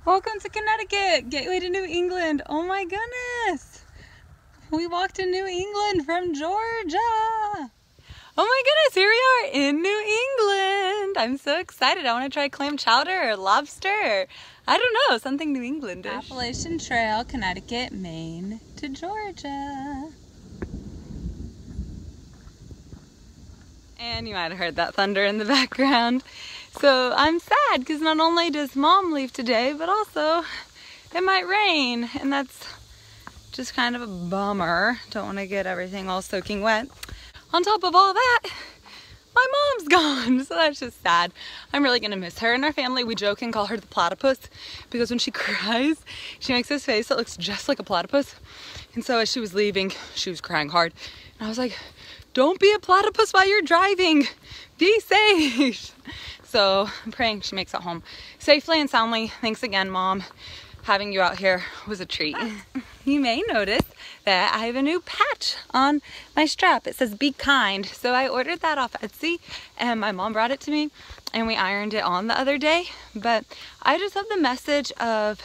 Welcome to Connecticut, gateway to New England. Oh my goodness. We walked to New England from Georgia. Oh my goodness, here we are in New England. I'm so excited. I want to try clam chowder or lobster. Or, I don't know, something New Englandish. Appalachian Trail, Connecticut, Maine to Georgia. And you might have heard that thunder in the background. So I'm sad because not only does Mom leave today, but also it might rain, and that's just kind of a bummer. Don't want to get everything all soaking wet. On top of all that, my mom's gone, so that's just sad. I'm really gonna miss her and our family. We joke and call her the platypus because when she cries, she makes this face that looks just like a platypus. And so as she was leaving, she was crying hard. And I was like, don't be a platypus while you're driving. Be safe. So I'm praying she makes it home safely and soundly. Thanks again, Mom. Having you out here was a treat. You may notice that I have a new patch on my strap. It says be kind. So I ordered that off Etsy and my mom brought it to me and we ironed it on the other day. But I just have the message of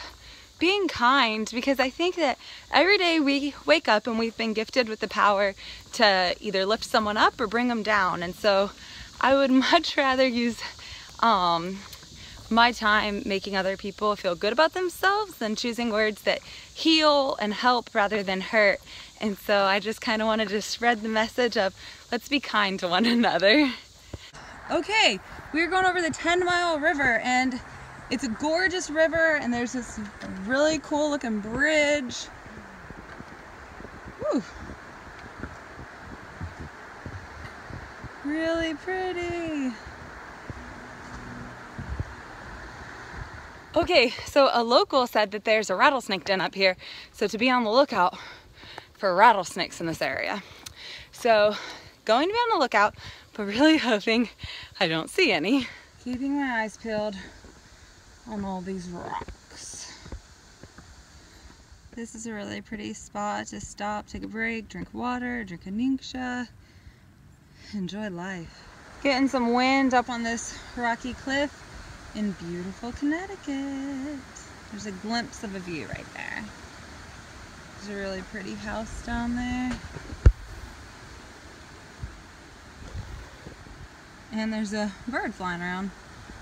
being kind, because I think that every day we wake up and we've been gifted with the power to either lift someone up or bring them down. And so I would much rather use my time making other people feel good about themselves than choosing words that heal and help rather than hurt. And so I just kind of wanted to spread the message of let's be kind to one another. Okay, we're going over the 10-mile river, and it's a gorgeous river, and there's this really cool looking bridge. Woo. Really pretty. Okay, so a local said that there's a rattlesnake den up here, so to be on the lookout for rattlesnakes in this area. So going to be on the lookout, but really hoping I don't see any. Keeping my eyes peeled on all these rocks. This is a really pretty spot to stop, take a break, drink water, drink a Ningxia, enjoy life. Getting some wind up on this rocky cliff in beautiful Connecticut. There's a glimpse of a view right there. There's a really pretty house down there. And there's a bird flying around.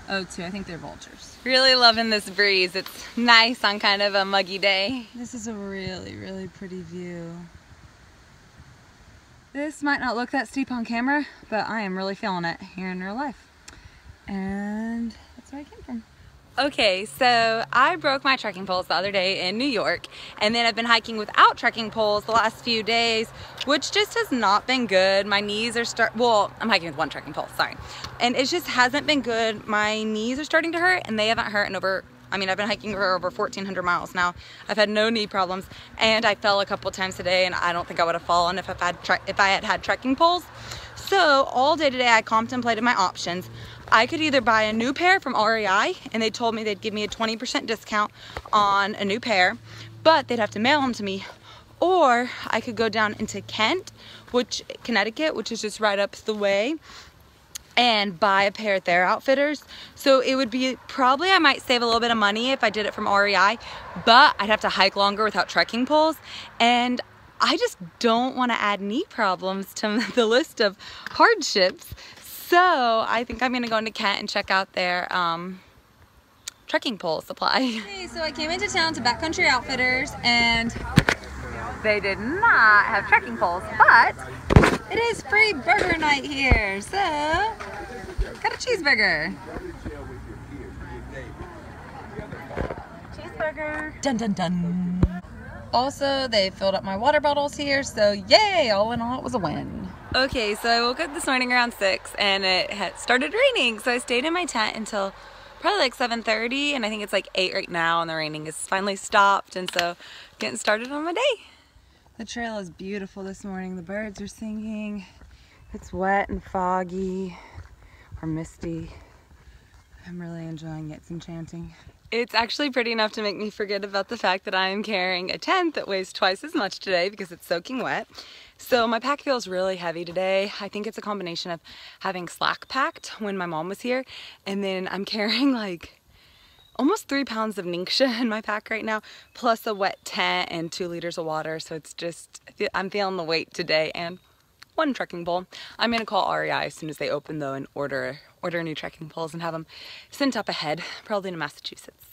Oh, too, I think they're vultures. Really loving this breeze. It's nice on kind of a muggy day. This is a really, really pretty view. This might not look that steep on camera, but I am really feeling it here in real life. And that's where I came from. Okay, so I broke my trekking poles the other day in New York, and then I've been hiking without trekking poles the last few days, which just has not been good. My knees are well, I'm hiking with one trekking pole, sorry. And it just hasn't been good. My knees are starting to hurt, and they haven't hurt in over, I've been hiking for over 1,400 miles now. I've had no knee problems, and I fell a couple times today, and I don't think I would have fallen if I had had trekking poles. So all day today I contemplated my options. I could either buy a new pair from REI, and they told me they'd give me a 20% discount on a new pair, but they'd have to mail them to me. Or I could go down into Connecticut, which is just right up the way, and buy a pair at their outfitters. So it would be probably, I might save a little bit of money if I did it from REI, but I'd have to hike longer without trekking poles. And I just don't want to add knee problems to the list of hardships. So I think I'm gonna go into Kent and check out their trekking pole supply. Okay, so I came into town to Backcountry Outfitters, and they did not have trekking poles, but it is free burger night here, so got a cheeseburger. Cheeseburger. Dun dun dun. Also, they filled up my water bottles here, so yay! All in all, it was a win. Okay, so I woke up this morning around 6 and it had started raining, so I stayed in my tent until probably like 7:30, and I think it's like 8 right now, and the raining has finally stopped, and so getting started on my day. The trail is beautiful this morning. The birds are singing. It's wet and foggy or misty. I'm really enjoying it. It's enchanting. It's actually pretty enough to make me forget about the fact that I am carrying a tent that weighs twice as much today because it's soaking wet. So my pack feels really heavy today. I think it's a combination of having slack packed when my mom was here, and then I'm carrying like almost 3 pounds of Ningxia in my pack right now, plus a wet tent and 2 liters of water. So it's just, I'm feeling the weight today, and 1 trekking pole. I'm gonna call REI as soon as they open though and order new trekking poles and have them sent up ahead, probably to Massachusetts.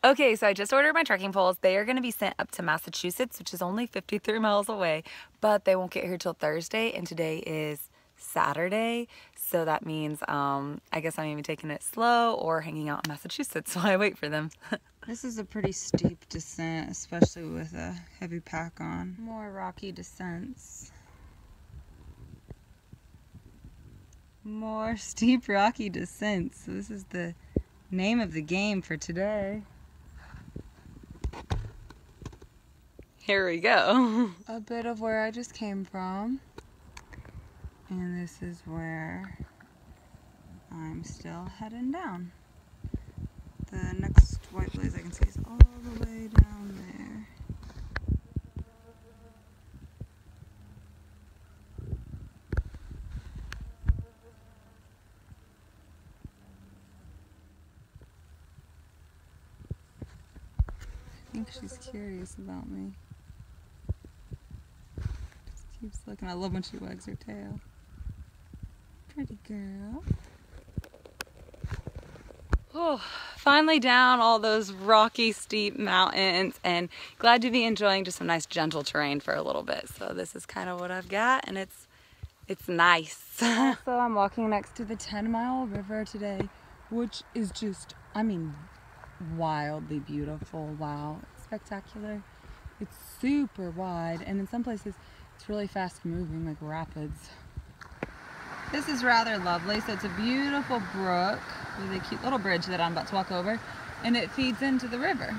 Okay, so I just ordered my trekking poles. They are gonna be sent up to Massachusetts, which is only 53 miles away, but they won't get here till Thursday, and today is Saturday. So that means, I guess I'm even taking it slow or hanging out in Massachusetts while I wait for them. This is a pretty steep descent, especially with a heavy pack on. More rocky descents. More steep rocky descents. So this is the name of the game for today. Here we go. A bit of where I just came from. And this is where I'm still heading down. The next white blaze I can see is all the way down there. I think she's curious about me. Just keeps looking. I love when she wags her tail. Pretty girl. Oh, finally down all those rocky, steep mountains, and glad to be enjoying just some nice gentle terrain for a little bit. So this is kind of what I've got, and it's nice. Also, I'm walking next to the 10-mile river today, which is just, I mean, wildly beautiful. Wow, it's spectacular. It's super wide, and in some places it's really fast moving, like rapids. This is rather lovely. So it's a beautiful brook with a cute little bridge that I'm about to walk over, and it feeds into the river.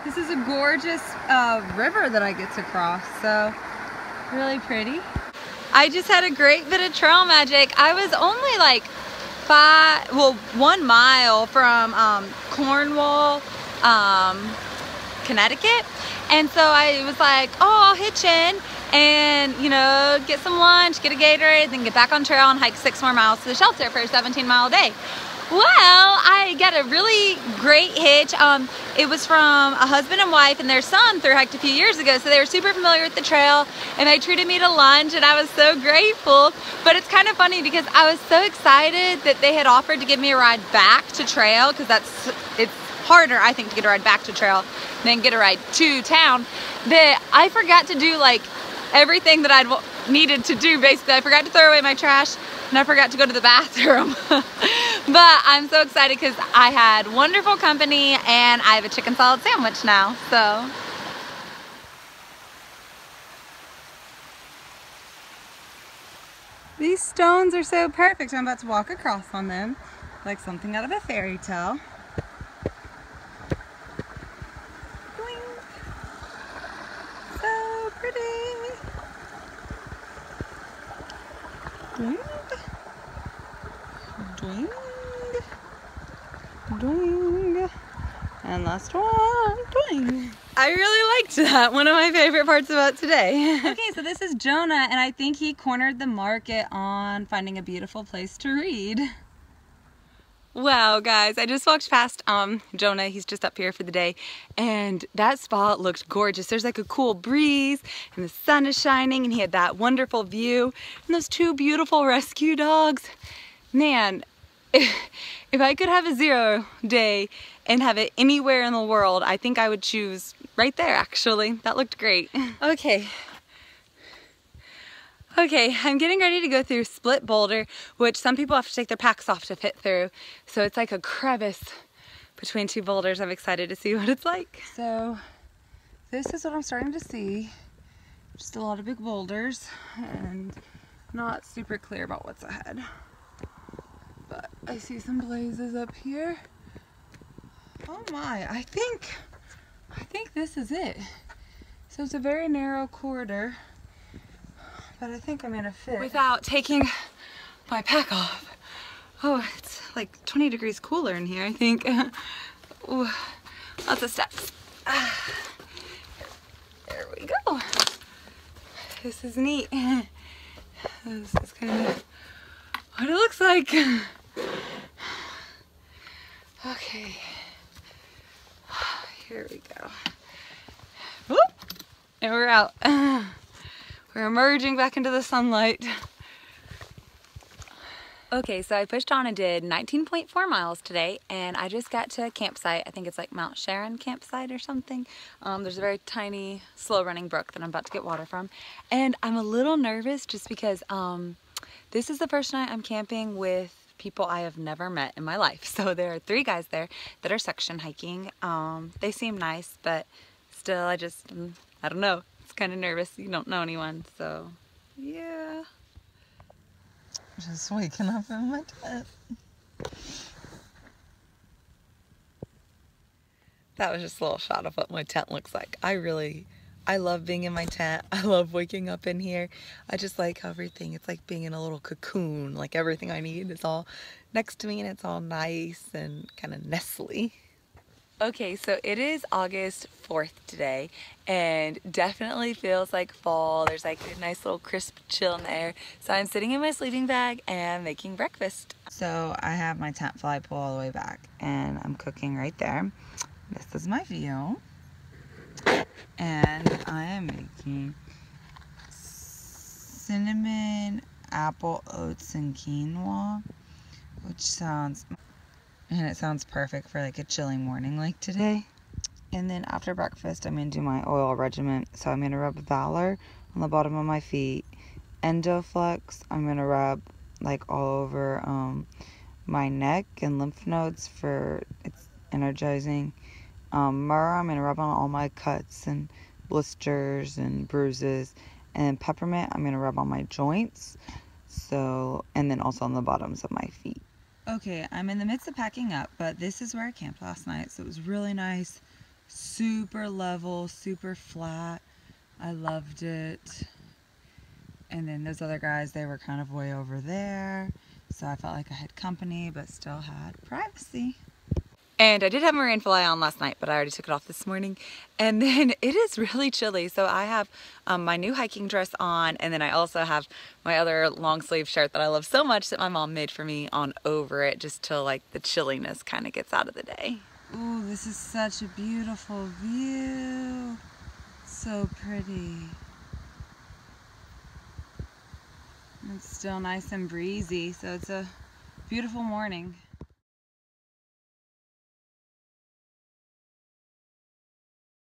This is a gorgeous river that I get to cross, so really pretty. I just had a great bit of trail magic. I was only like 1 mile from Cornwall, Connecticut, and so I was like, oh, I'll hitch in and, you know, get some lunch, get a Gatorade, then get back on trail and hike 6 more miles to the shelter for a 17-mile day. Well, I got a really great hitch. It was from a husband and wife and their son thru hiked a few years ago, so they were super familiar with the trail, and they treated me to lunch, and I was so grateful. But it's kind of funny because I was so excited that they had offered to give me a ride back to trail, because it's harder, I think, to get a ride back to trail than get a ride to town, that I forgot to do like everything that I'd needed to do. Basically, I forgot to throw away my trash, and I forgot to go to the bathroom. But I'm so excited because I had wonderful company, and I have a chicken salad sandwich now, so. These stones are so perfect. I'm about to walk across on them like something out of a fairy tale. Boing. So pretty. Boing. Doing, doing, and last one, doing. I really liked that. One of my favorite parts about today. Okay, so this is Jonah, and I think he cornered the market on finding a beautiful place to read. Wow, guys, I just walked past Jonah. He's just up here for the day, and that spot looked gorgeous. There's like a cool breeze, and the sun is shining, and he had that wonderful view, and those 2 beautiful rescue dogs. Man, if I could have a 0 day and have it anywhere in the world, I think I would choose right there, actually. That looked great. Okay, I'm getting ready to go through Split Boulder, which some people have to take their packs off to fit through. So it's like a crevice between 2 boulders. I'm excited to see what it's like. So this is what I'm starting to see. Just a lot of big boulders and not super clear about what's ahead. But I see some blazes up here. Oh my, I think this is it. So it's a very narrow corridor, but I think I'm gonna fit. Without taking my pack off. Oh, it's like 20 degrees cooler in here, I think. Ooh, lots of steps. There we go. This is neat. This is kind of what it looks like. Okay, here we go. Whoop. And we're out. We're emerging back into the sunlight. Okay, so I pushed on and did 19.4 miles today, and I just got to a campsite. I think it's like Mount Sharon campsite or something. There's a very tiny, slow-running brook that I'm about to get water from. And I'm a little nervous just because this is the first night I'm camping with people I have never met in my life. So there are 3 guys there that are section hiking. They seem nice, but still, I don't know. It's kind of nervous. You don't know anyone, so yeah. Just waking up in my tent. That was just a little shot of what my tent looks like. I love being in my tent. I love waking up in here. I just like everything. It's like being in a little cocoon. Like everything I need is all next to me and it's all nice and kind of nestly. Okay, so it is August 4th today and definitely feels like fall. There's like a nice little crisp chill in the air. So I'm sitting in my sleeping bag and making breakfast. So I have my tent flagpole all the way back and I'm cooking right there. This is my view. And I am making cinnamon, apple, oats, and quinoa, which sounds perfect for like a chilly morning like today. And then after breakfast, I'm gonna do my oil regimen. So I'm gonna rub Valor on the bottom of my feet. Endoflex, I'm gonna rub like all over my neck and lymph nodes for it's energizing. Myrrh, I'm gonna rub on all my cuts and blisters and bruises. And then peppermint, I'm gonna rub on my joints. So, and then also on the bottoms of my feet. Okay, I'm in the midst of packing up, but this is where I camped last night, so it was really nice. Super level, super flat. I loved it. And then those other guys, they were kind of way over there, so I felt like I had company, but still had privacy. And I did have my rainfly on last night, but I already took it off this morning. And then it is really chilly, so I have my new hiking dress on, and then I also have my other long sleeve shirt that I love so much that my mom made for me on over it, just till like the chilliness kind of gets out of the day. Ooh, this is such a beautiful view. So pretty. It's still nice and breezy, so it's a beautiful morning.